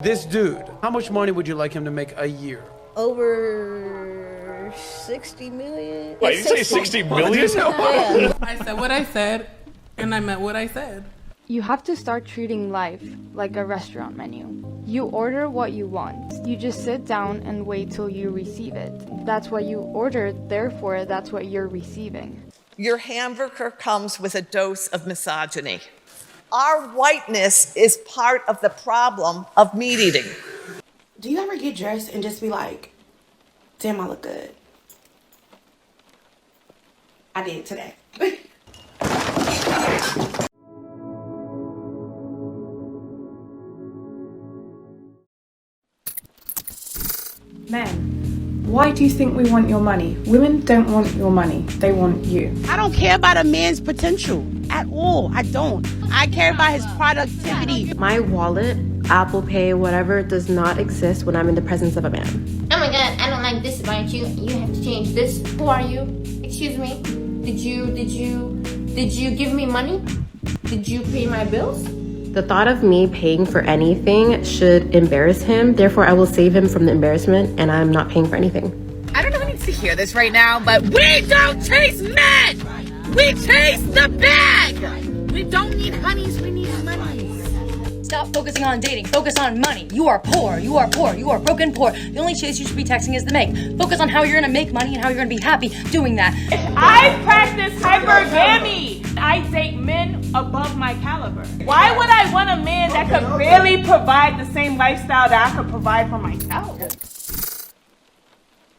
This dude, how much money would you like him to make a year? Over 60 million. Wait, you say 60 million? Yeah. I said what I said, and I meant what I said. You have to start treating life like a restaurant menu. You order what you want. You just sit down and wait till you receive it. That's what you ordered, therefore that's what you're receiving. Your hamburger comes with a dose of misogyny. Our whiteness is part of the problem of meat eating. Do you ever get dressed and just be like, damn, I look good? I did today. Men, why do you think we want your money? Women don't want your money, they want you. I don't care about a man's potential at all. I don't. I care about his productivity. My wallet, Apple Pay, whatever, does not exist when I'm in the presence of a man. Oh my god, I don't like this about you. You have to change this. Who are you? Excuse me? Did you give me money? Did you pay my bills? The thought of me paying for anything should embarrass him. Therefore, I will save him from the embarrassment, and I'm not paying for anything. I don't know who needs to hear this right now, but we don't chase men! We chase the bag! We don't need honeys, we need monies. Stop focusing on dating. Focus on money. You are poor. You are poor. You are broken poor. The only chase you should be texting is the make. Focus on how you're gonna make money and how you're gonna be happy doing that. I practice hypergamy. I date men above my caliber. Why would I want a man that could barely provide the same lifestyle that I could provide for myself?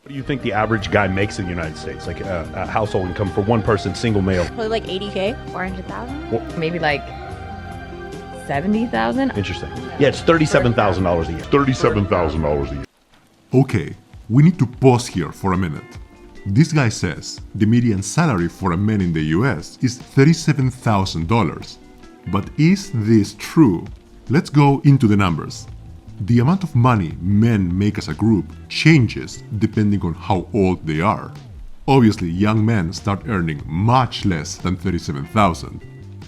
What do you think the average guy makes in the United States? Like a household income for one person, single male? Probably like 80K, 400,000. Maybe like 70,000. Interesting. Yeah, it's $37,000 a year. $37,000 a year. Okay, we need to pause here for a minute. This guy says the median salary for a man in the US is $37,000. But is this true? Let's go into the numbers. The amount of money men make as a group changes depending on how old they are. Obviously, young men start earning much less than $37,000,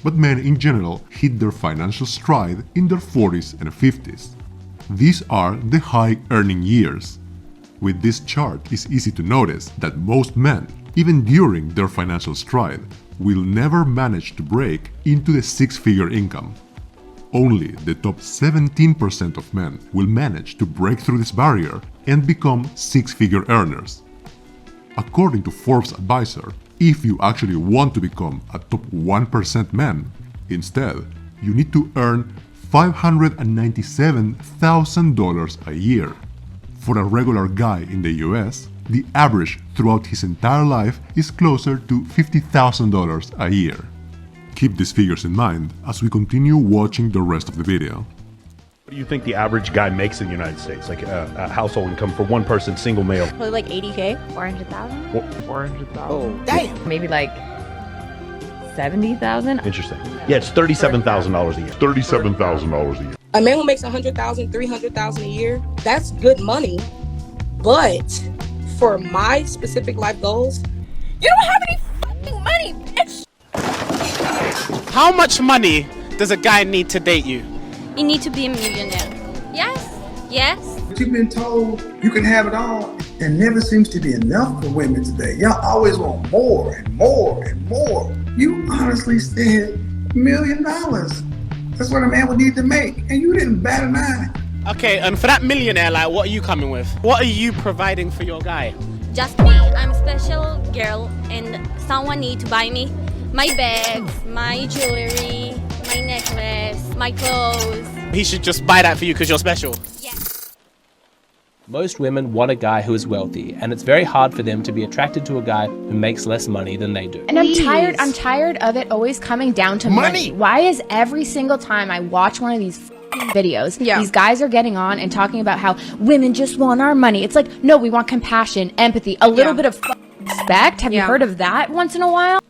but men in general hit their financial stride in their 40s and 50s. These are the high earning years. With this chart, it's easy to notice that most men, even during their financial stride, will never manage to break into the six-figure income. Only the top 17% of men will manage to break through this barrier and become six-figure earners. According to Forbes Advisor, if you actually want to become a top 1% man, instead, you need to earn $597,000 a year. For a regular guy in the US, the average throughout his entire life is closer to $50,000 a year. Keep these figures in mind as we continue watching the rest of the video. What do you think the average guy makes in the United States? Like a household income for one person, single male? Probably like 80K, 400,000. 400,000. Oh, damn. Maybe like 70,000. Interesting. Yeah, it's $37,000 a year. $37,000 a year. A man who makes 100,000, 300,000 a year, that's good money. But for my specific life goals, You don't have any fucking money, bitch! How much money does a guy need to date you? You need to be a millionaire. Yes, yes. You've been told you can have it all. There never seems to be enough for women today. Y'all always want more and more and more. You honestly said $1 million. That's what a man would need to make, and you didn't bat an eye. Okay, and for that millionaire, like, what are you coming with? What are you providing for your guy? Just me. I'm a special girl, and someone need to buy me my bags, my jewelry, my necklace, my clothes. He should just buy that for you because you're special. Yes. Most women want a guy who is wealthy, and it's very hard for them to be attracted to a guy who makes less money than they do. And I'm tired of it always coming down to money. Why is every single time I watch one of these videos, these guys are getting on and talking about how women just want our money? It's like, no, we want compassion, empathy, a little bit of respect. Have you heard of that once in a while?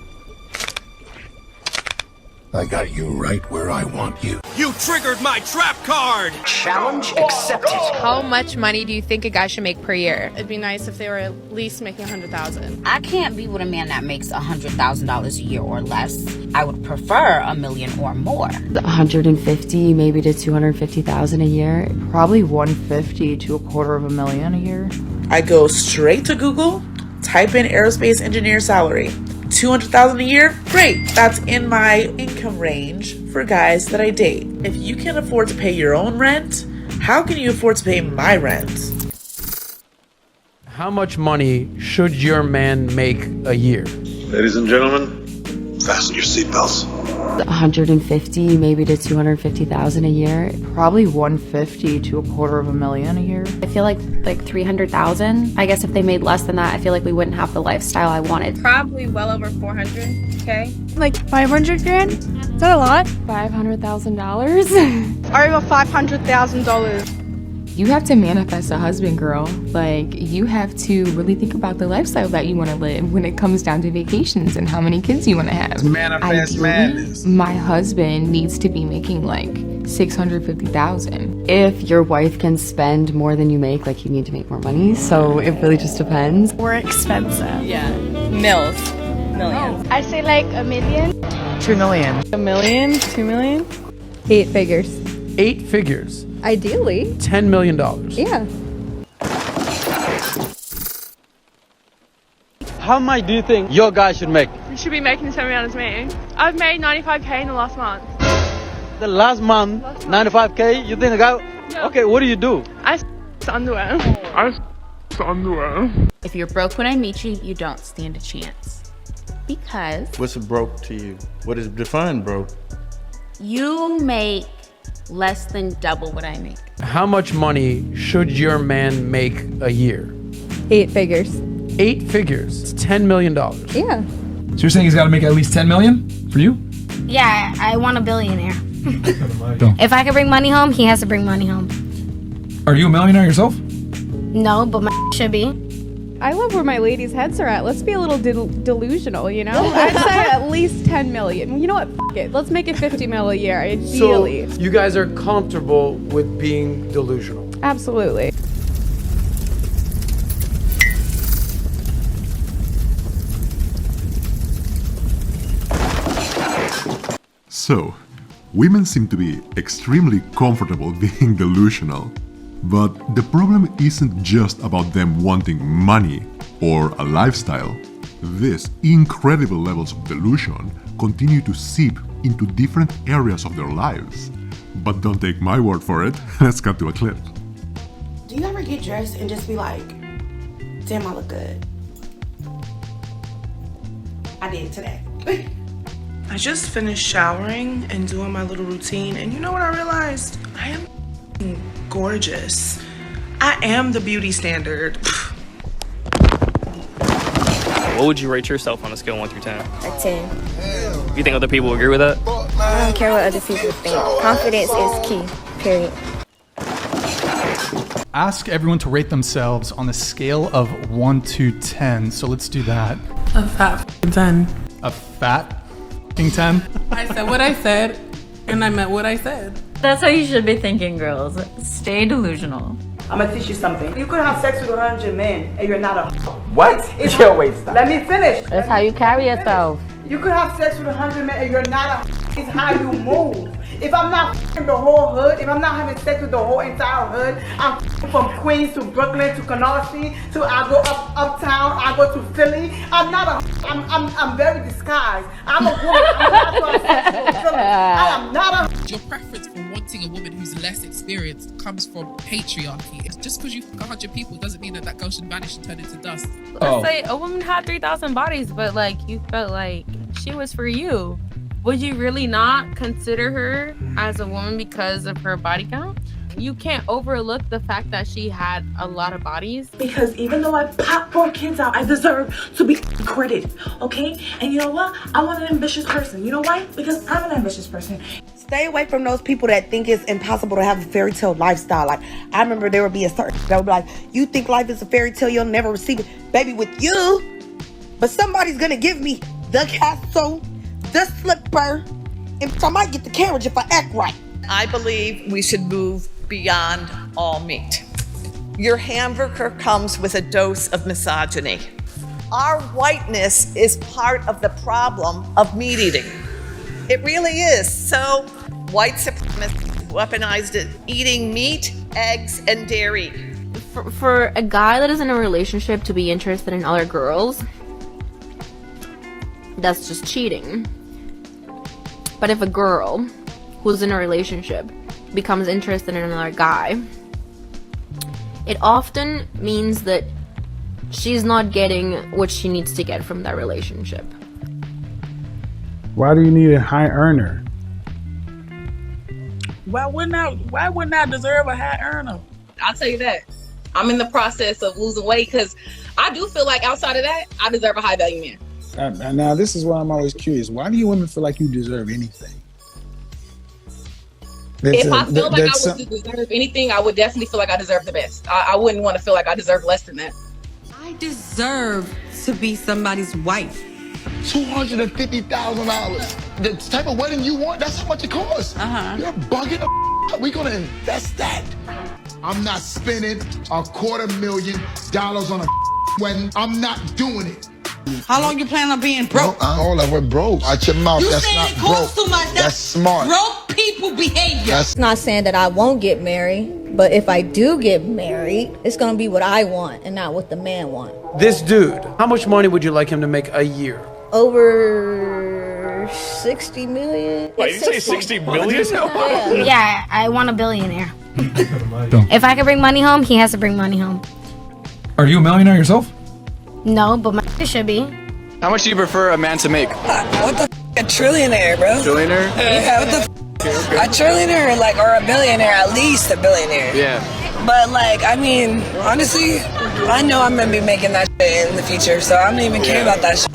I got you right where I want you. You triggered my trap card! Challenge accepted. How much money do you think a guy should make per year? It'd be nice if they were at least making $100,000. I can't be with a man that makes $100,000 a year or less. I would prefer $1 million or more. 150 maybe to 250,000 a year. Probably 150 to $250,000 a year. I go straight to Google, type in aerospace engineer salary. 200,000 a year? Great, that's in my income range for guys that I date. If you can't afford to pay your own rent, how can you afford to pay my rent? How much money should your man make a year? Ladies and gentlemen, fasten your seatbelts. 150 maybe to 250,000 a year. Probably 150 to $250,000 a year. I feel like 300,000. I guess if they made less than that, I feel like we wouldn't have the lifestyle I wanted. Probably well over 400K. Like 500 grand? Is that a lot? $500,000? Over $500,000. You have to manifest a husband, girl. Like, you have to really think about the lifestyle that you want to live when it comes down to vacations and how many kids you want to have. Manifest madness. My husband needs to be making like $650,000. If your wife can spend more than you make, like, you need to make more money. So it really just depends. We're expensive. Yeah. Millions. I say like $1 million. $2 million. $1 million? $2 million? 8 figures. 8 figures. Ideally. $10 million. Yeah. How much do you think your guy should make? You should be making the same amount as me. I've made $95K in the last month. The last month, 95K? You think the guy... Yeah. Okay, what do you do? I underwear. If you're broke when I meet you, you don't stand a chance. Because What's broke to you? What is defined broke? you make less than double what I make. How much money should your man make a year? 8 figures. 8 figures. It's $10 million. Yeah. So you're saying he's got to make at least $10 million for you? Yeah, I want a billionaire. If I can bring money home, he has to bring money home. Are you a millionaire yourself? No, but my should be. I love where my ladies' heads are at. Let's be a little delusional, you know? I'd say at least 10 million. You know what? F it. Let's make it 50 mil a year, ideally. So you guys are comfortable with being delusional? Absolutely. So, women seem to be extremely comfortable being delusional. But the problem isn't just about them wanting money or a lifestyle. These incredible levels of delusion continue to seep into different areas of their lives. But don't take my word for it, let's cut to a clip. Do you ever get dressed and just be like, damn, I look good? I did today. I just finished showering and doing my little routine, and you know what I realized? I am gorgeous. I am the beauty standard. What would you rate yourself on a scale of 1 through 10? A 10. You think other people agree with that? I don't care what other people think. Confidence is key, period. Ask everyone to rate themselves on a scale of 1 to 10. So let's do that. A fat 10. A fat 10? I said what I said, and I meant what I said. That's how you should be thinking, girls. Stay delusional. I'm gonna teach you something. You could have sex with 100 men and you're not a What? Yo, wait, stop. Let me finish. That's how you carry yourself. You could have sex with 100 men and you're not a It's how you move. If I'm not the whole hood, if I'm not having sex with the whole entire hood, I'm from Queens to Brooklyn to Canarsie to I go uptown, I go to Philly. I'm not a I'm very disguised. I'm a woman. I'm not to have sex with Philly. I am not a Your preference for wanting a woman who's less experienced comes from patriarchy. It's just because you fuck 100 people doesn't mean that girl should vanish and turn into dust. Let's say a woman had 3,000 bodies, but like you felt like she was for you. Would you really not consider her as a woman because of her body count? You can't overlook the fact that she had a lot of bodies. Because even though I pop 4 kids out, I deserve to be credited, okay? And you know what? I want an ambitious person. You know why? Because I'm an ambitious person. Stay away from those people that think it's impossible to have a fairy tale lifestyle. Like, I remember there would be a certain that would be like, you think life is a fairy tale, you'll never receive it. Baby, with you, but somebody's gonna give me the castle, the slipper, And I might get the carriage if I act right. I believe we should move beyond all meat. Your hamburger comes with a dose of misogyny. Our whiteness is part of the problem of meat eating. It really is. So white supremacists weaponized it, eating meat, eggs, and dairy. For a guy that is in a relationship to be interested in other girls, that's just cheating. But if a girl who's in a relationship becomes interested in another guy, it often means that she's not getting what she needs to get from that relationship. Why do you need a high earner? Why wouldn't I deserve a high earner? I'll tell you that. I'm in the process of losing weight because I do feel like outside of that, I deserve a high value man. Now, this is why I'm always curious. Why do you women feel like you deserve anything? If I feel like I would deserve anything, I would definitely feel like I deserve the best. I wouldn't want to feel like I deserve less than that. I deserve to be somebody's wife. $250,000. The type of wedding you want, that's how much it costs. You're bugging the We're gonna invest that. I'm not spending $250,000 on a wedding. I'm not doing it. How long you plan on being broke? All of it broke. Out your mouth. That's not it costs broke. Too much. That's smart. Broke people behavior. It's not saying that I won't get married, but if I do get married, it's gonna be what I want and not what the man wants. This dude, how much money would you like him to make a year? Over 60 million. Wait, you say 60 million? Yeah, I want a billionaire. If I can bring money home, he has to bring money home. Are you a millionaire yourself? No, but my should be. How much do you prefer a man to make? What the a trillionaire, bro? Trillionaire? Yeah, what the a trillionaire, like, or a billionaire, at least a billionaire. Yeah. But, like, I mean, honestly, I know I'm gonna be making that shit in the future, so I don't even care about that shit.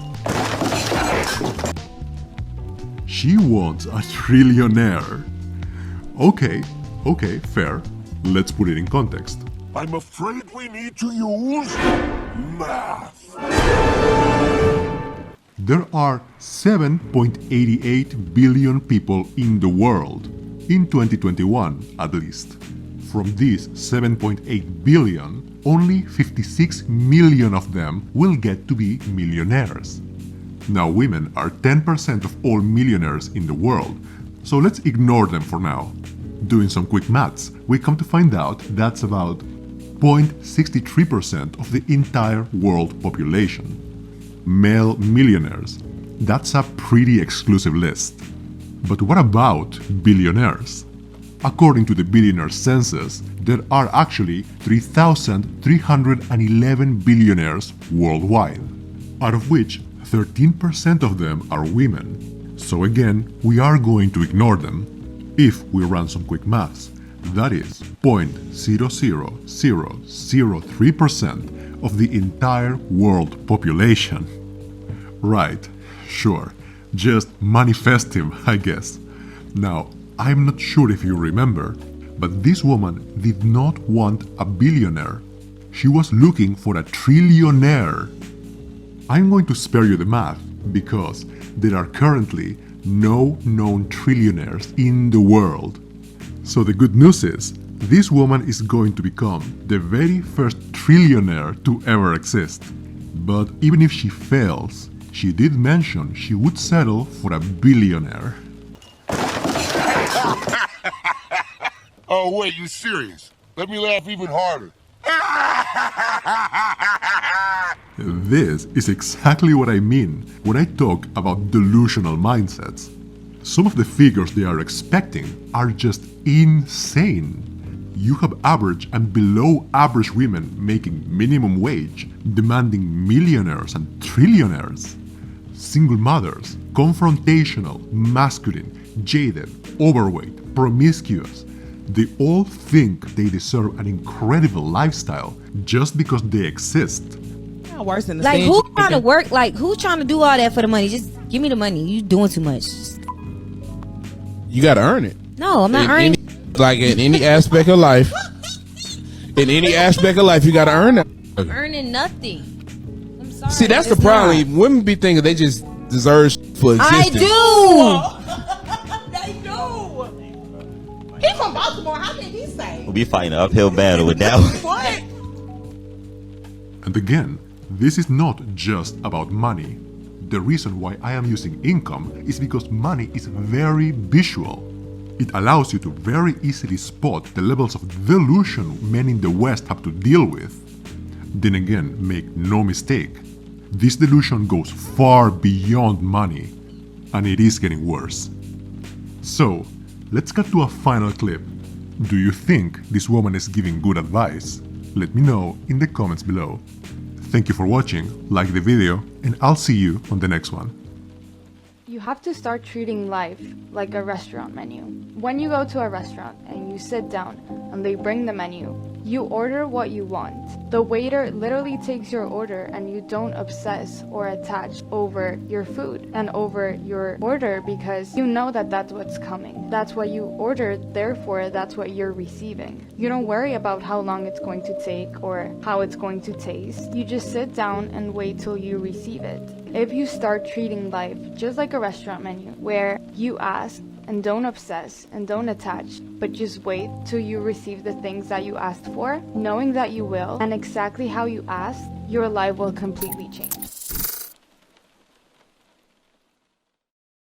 She wants a trillionaire. Okay, fair. Let's put it in context. I'm afraid we need to use math. There are 7.88 billion people in the world, in 2021 at least. From these 7.8 billion, only 56 million of them will get to be millionaires. Now, women are 10% of all millionaires in the world, so let's ignore them for now. Doing some quick maths, we come to find out that's about 0.63% of the entire world population. Male millionaires. That's a pretty exclusive list. But what about billionaires? According to the Billionaire census, there are actually 3,311 billionaires worldwide, out of which 13% of them are women. So again, we are going to ignore them. If we run some quick maths, that is 0.00003% of the entire world population. Right, sure, just manifest him, I guess. Now, I'm not sure if you remember, but this woman did not want a billionaire. She was looking for a trillionaire. I'm going to spare you the math because there are currently no known trillionaires in the world. So the good news is, this woman is going to become the very first trillionaire to ever exist. But even if she fails, she did mention she would settle for a billionaire. Oh, wait, you serious? Let me laugh even harder. This is exactly what I mean when I talk about delusional mindsets. Some of the figures they are expecting are just insane. You have average and below average women making minimum wage, demanding millionaires and trillionaires. Single mothers, confrontational, masculine, jaded, overweight, promiscuous. They all think they deserve an incredible lifestyle just because they exist. Worse than the like who's trying to work? Like who's trying to do all that for the money? Just give me the money. You doing too much. You gotta earn it. No, I'm not earning. Like in any aspect of life, you gotta earn it. Earning nothing. I'm sorry. See, that's the problem. Women be thinking they just deserve for existing. I do. He from Baltimore. How can he say? We'll be fighting an uphill battle with that one. What? And again, this is not just about money. The reason why I am using income is because money is very visual. It allows you to very easily spot the levels of delusion men in the West have to deal with. Then again, make no mistake, this delusion goes far beyond money, and it is getting worse. So, let's cut to a final clip. Do you think this woman is giving good advice? Let me know in the comments below. Thank you for watching, like the video, and I'll see you on the next one. You have to start treating life like a restaurant menu. When you go to a restaurant and you sit down and they bring the menu, you order what you want. The waiter literally takes your order and you don't obsess or attach over your food and over your order because you know that that's what's coming. That's what you ordered, therefore that's what you're receiving. You don't worry about how long it's going to take or how it's going to taste. You just sit down and wait till you receive it. If you start treating life just like a restaurant menu where you ask and don't obsess and don't attach, but just wait till you receive the things that you asked for, knowing that you will and exactly how you asked, your life will completely change.